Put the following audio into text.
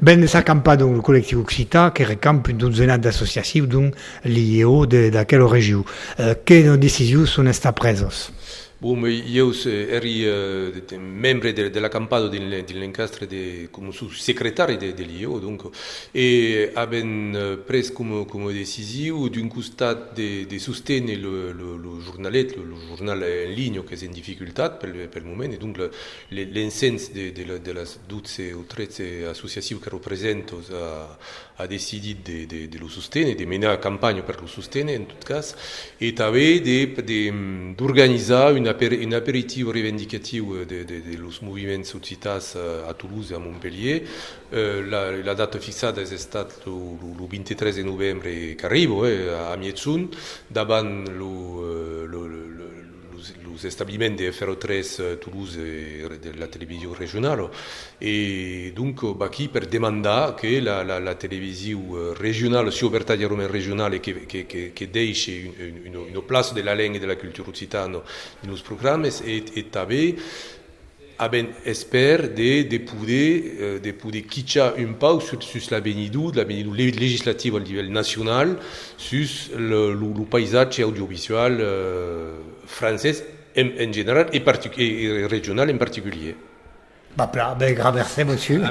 Ben s'accampa un collectiu occità che recampa une douzaine d'associations d'un l'IEO d'aquella région. Quelle décisions sont prises? Bom, io eri membro della campagna dell'Encastre come segretario dell'IO, dunque, e abbiamo preso come decisione d'un costato di sostenere lo giornaletto, lo giornale in linea che è in difficoltà per il momento, e dunque l'essenza delle 12 o 13 associazioni che rappresento ha deciso di lo sostenere, di menare campagna per lo sostenere in tutto caso, e anche di organizzare un aperitivo rivendicativo dello movimento societas a Toulouse e a Montpellier. La data fissata è stata il 23 novembre che arrivo a Miezun, davanti lo stabilimento di FR3 Toulouse della televisione regionale, e dunque qui per demandare che la televisione regionale, sia aperta di Roma regionale, che deixi un place della lingua e della cultura occitana nei programmi, e també espère de poder quitter un peu sur la l'avenidure législative au niveau national, sur le paysage audiovisuel français en général et régional en particulier. Ben, grand merci, monsieur.